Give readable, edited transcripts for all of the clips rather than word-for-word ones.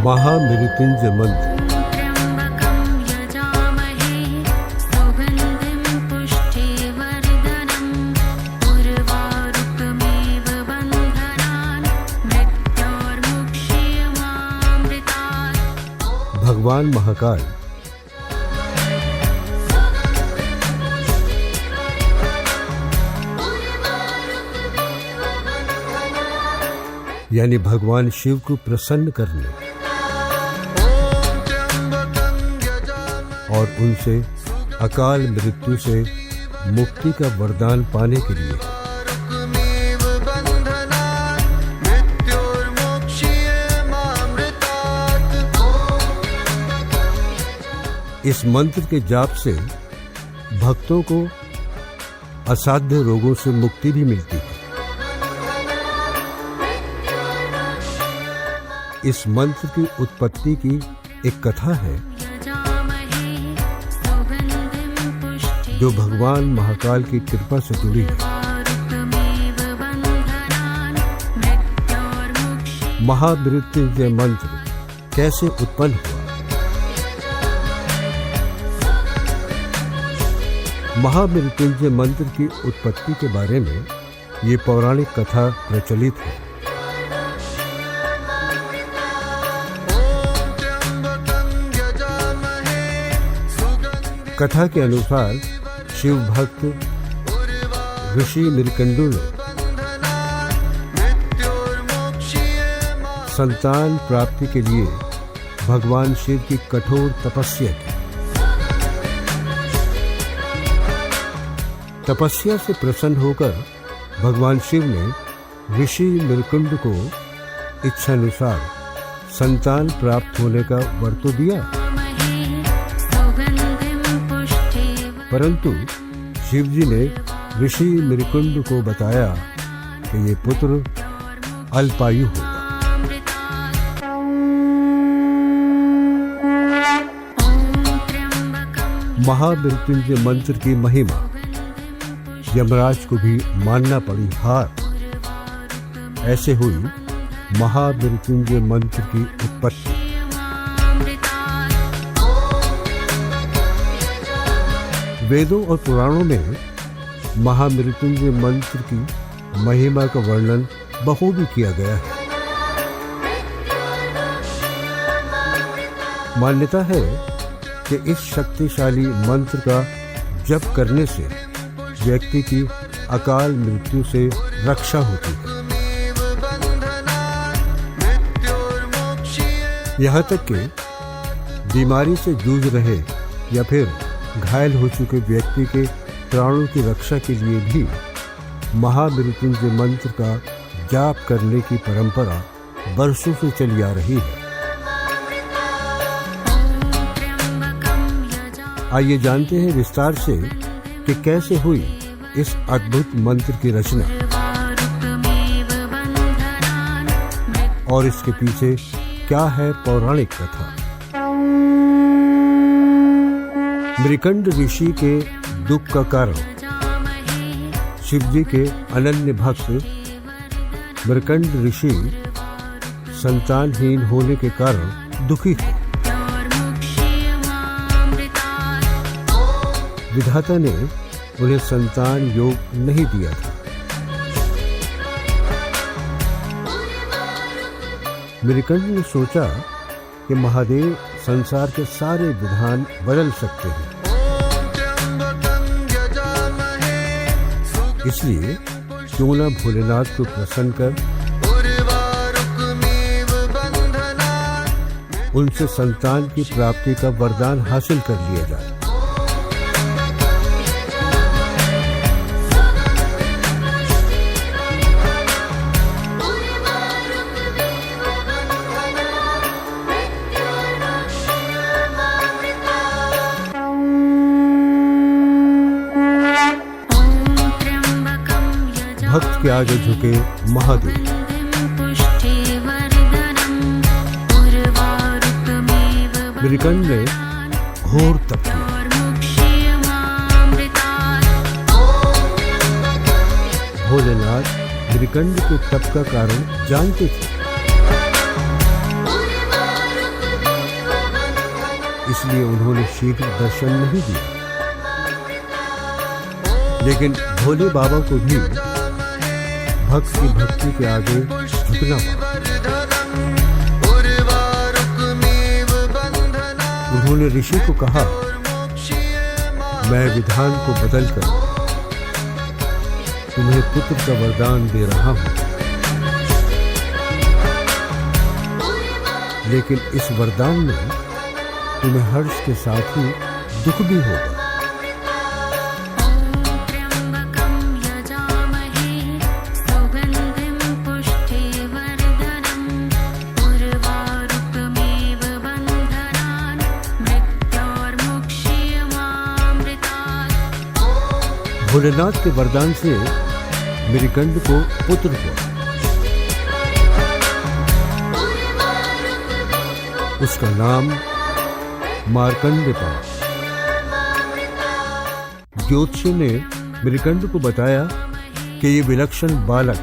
महामृत्युंजय मंत्र। भगवान महाकाल यानी भगवान शिव को प्रसन्न करने और उनसे अकाल मृत्यु से मुक्ति का वरदान पाने के लिए इस मंत्र के जाप से भक्तों को असाध्य रोगों से मुक्ति भी मिलती है। इस मंत्र की उत्पत्ति की एक कथा है जो भगवान महाकाल की कृपा से जुड़ी है। महामृत्युंजय मंत्र कैसे उत्पन्न हुआ? महामृत्युंजय मंत्र की उत्पत्ति के बारे में ये पौराणिक कथा प्रचलित है। कथा के अनुसार शिव भक्त ऋषि मृकंडु ने संतान प्राप्ति के लिए भगवान शिव की कठोर तपस्या की। तपस्या से प्रसन्न होकर भगवान शिव ने ऋषि मृकंडु को इच्छानुसार संतान प्राप्त होने का वर तो दिया, परंतु शिवजी ने ऋषि मृकंडु को बताया कि ये पुत्र अल्पायु होगा। महामृत्युंजय मंत्र की महिमा यमराज को भी मानना पड़ी हार। ऐसे हुई महामृत्युंजय मंत्र की उत्पत्ति। वेदों और पुराणों में महामृत्युंजय मंत्र की महिमा का वर्णन बखूबी किया गया है। मान्यता है कि इस शक्तिशाली मंत्र का जप करने से व्यक्ति की अकाल मृत्यु से रक्षा होती है। यहाँ तक कि बीमारी से जूझ रहे या फिर घायल हो चुके व्यक्ति के प्राणों की रक्षा के लिए भी महामृत्युंजय मंत्र का जाप करने की परंपरा वर्षों से चली आ रही है। आइए जानते हैं विस्तार से कि कैसे हुई इस अद्भुत मंत्र की रचना और इसके पीछे क्या है पौराणिक कथा। मृकंड ऋषि के दुख का कारण शिवजी के अनन्य भक्त मृकंड ऋषि संतानहीन होने के कारण दुखी थे। विधाता ने उन्हें संतान योग नहीं दिया था। मृकंड ने सोचा कि महादेव संसार के सारे विधान बदल सकते हैं, इसलिए क्यों न भोलेनाथ को प्रसन्न कर उनसे संतान की प्राप्ति का वरदान हासिल कर लिया जाए। भक्त के आगे झुके महादेव। मृकंड ने घोर तप किया। भोलेनाथ मृकंड के तप का कारण जानते थे। इसलिए उन्होंने शीघ्र दर्शन नहीं दिया। लेकिन भोले बाबा को भी भक्त की भक्ति के आगे झुकना पड़ा। उन्होंने ऋषि को कहा, मैं विधान को बदलकर तुम्हें पुत्र का वरदान दे रहा हूं, लेकिन इस वरदान में तुम्हें हर्ष के साथ ही दुख भी होगा। भोलेनाथ के वरदान से मृगंड को पुत्र हुआ। उसका नाम मार्कंड था। ज्योतिषी ने मृगंड को बताया कि ये विलक्षण बालक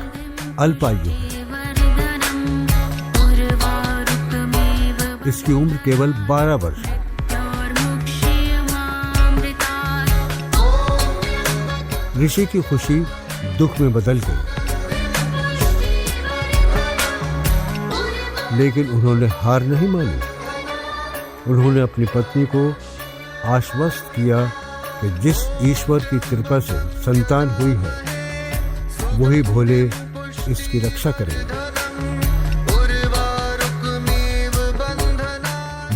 अल्पायु है। इसकी उम्र केवल 12 वर्ष है। ऋषि की खुशी दुख में बदल गई, लेकिन उन्होंने हार नहीं मानी। उन्होंने अपनी पत्नी को आश्वस्त किया कि जिस ईश्वर की कृपा से संतान हुई है, वही भोले इसकी रक्षा करेंगे।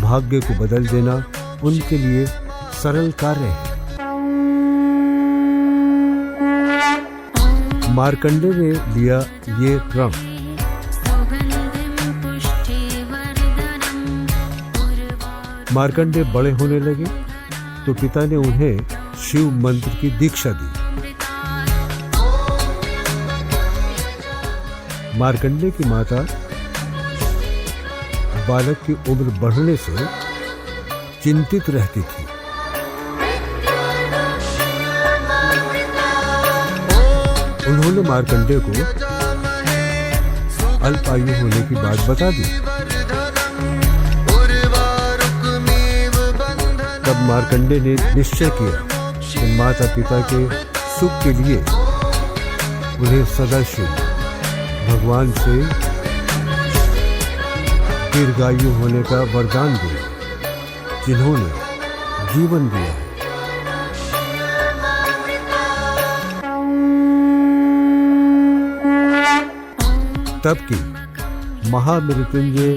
भाग्य को बदल देना उनके लिए सरल कार्य है। मार्कंडे ने लिया ये क्रम। मार्कंडे बड़े होने लगे तो पिता ने उन्हें शिव मंत्र की दीक्षा दी। मार्कंडे की माता बालक की उम्र बढ़ने से चिंतित रहती थी। उन्होंने मार्कंडे को अल्पायु होने की बात बता दी। तब मार्कंडे ने निश्चय किया कि माता पिता के सुख के लिए उन्हें सदाशिव भगवान से दीर्घायु होने का वरदान दिया, जिन्होंने जीवन दिया है। तब की महामृत्युंजय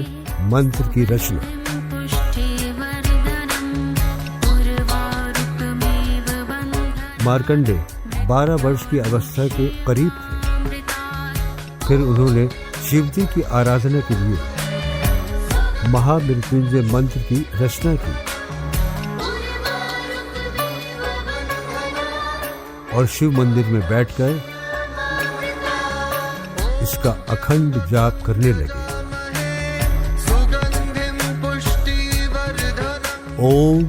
मंत्र की रचना। मार्कंडे 12 वर्ष की अवस्था के करीब थे। फिर उन्होंने शिवजी की आराधना के लिए महामृत्युंजय मंत्र की रचना की और शिव मंदिर में बैठकर इसका अखंड जाप करने लगे। ओम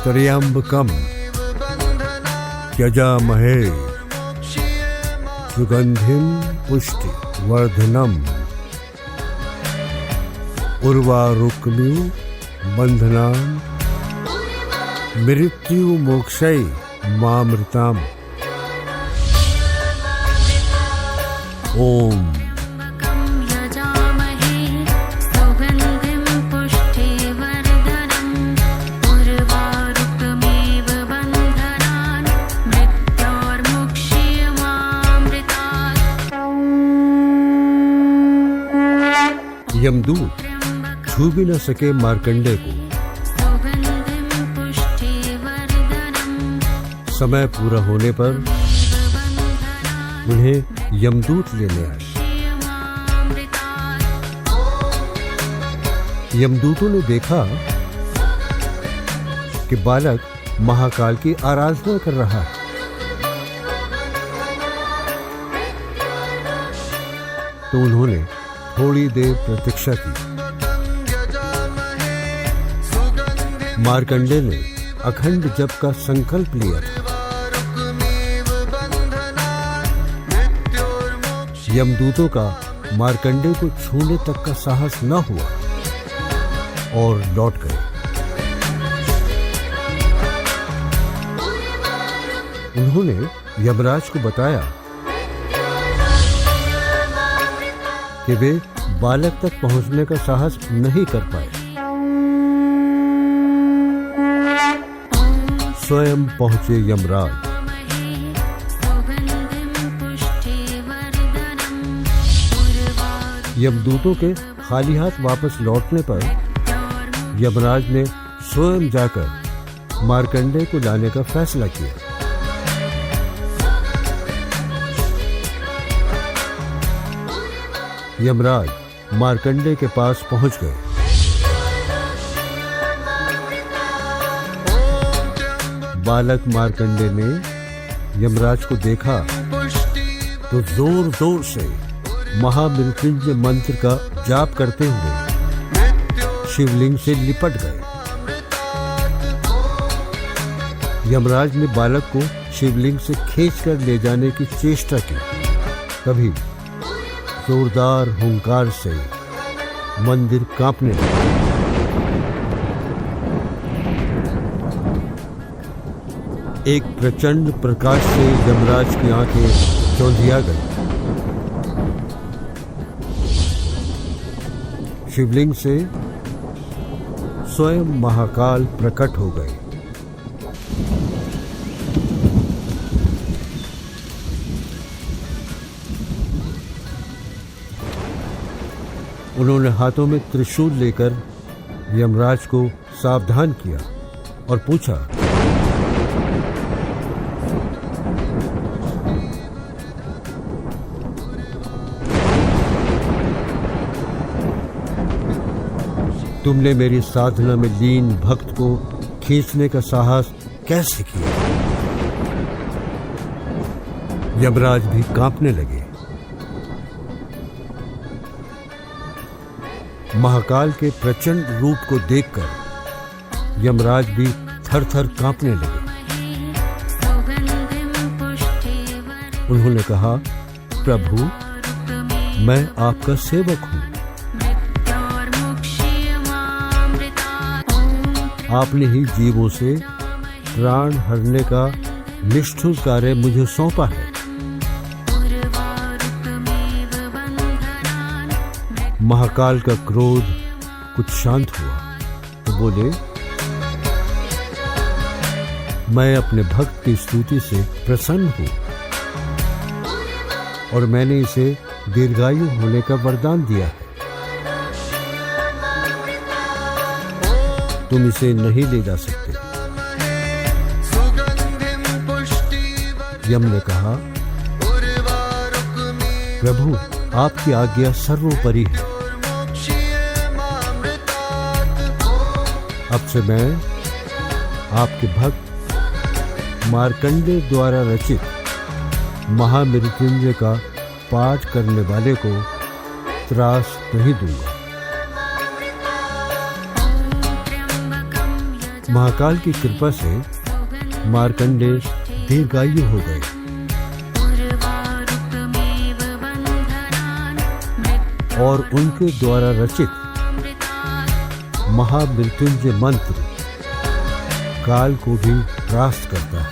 त्र्यंबकम यजामहे सुगंधिम पुष्टि वर्धनम उर्वारुकमिव बंधनाम मृत्यु मोक्षय मामृताम। ओम यमदूत छू भी न सके मार्कंडे को। समय पूरा होने पर उन्हें यमदूत लेने आए। यमदूतों ने देखा कि बालक महाकाल की आराधना कर रहा है। तो उन्होंने थोड़ी देर प्रतीक्षा की। मार्कंडे ने अखंड जप का संकल्प लिया था। यमदूतों का मार्कंडे को छूने तक का साहस न हुआ और लौट गए। उन्होंने यमराज को बताया कि वे बालक तक पहुंचने का साहस नहीं कर पाए। स्वयं पहुंचे यमराज। यमदूतों के खाली हाथ वापस लौटने पर यमराज ने स्वयं जाकर मार्कंडेय को लाने का फैसला किया। यमराज मार्कंडेय के पास पहुंच गए। बालक मार्कंडेय ने यमराज को देखा तो जोर जोर से महामृत्युंजय मंत्र का जाप करते हुए शिवलिंग से लिपट गए। यमराज ने बालक को शिवलिंग से खींचकर ले जाने की चेष्टा की। तभी जोरदार हुंकार से मंदिर कांपने लगा। एक प्रचंड प्रकाश से यमराज की आंखें चौंधिया गई। शिवलिंग से स्वयं महाकाल प्रकट हो गए। उन्होंने हाथों में त्रिशूल लेकर यमराज को सावधान किया और पूछा, तुमने मेरी साधना में लीन भक्त को खींचने का साहस कैसे किया? यमराज भी कांपने लगे। महाकाल के प्रचंड रूप को देखकर यमराज भी थर-थर कांपने लगे। उन्होंने कहा, प्रभु, मैं आपका सेवक हूं। आपने ही जीवों से प्राण हरने का निष्ठुर कार्य मुझे सौंपा है। महाकाल का क्रोध कुछ शांत हुआ तो बोले, मैं अपने भक्त की स्तुति से प्रसन्न हूं और मैंने इसे दीर्घायु होने का वरदान दिया है। तुम इसे नहीं ले जा सकते। यम ने कहा, प्रभु, आपकी आज्ञा सर्वोपरि है। अब से मैं आपके भक्त मार्कंडेय द्वारा रचित महामृत्युंजय का पाठ करने वाले को त्रास नहीं दूंगा। महाकाल की कृपा से मार्कंडेय दीर्घायु हो गए और उनके द्वारा रचित महामृत्युंजय मंत्र काल को भी परास्त करता है।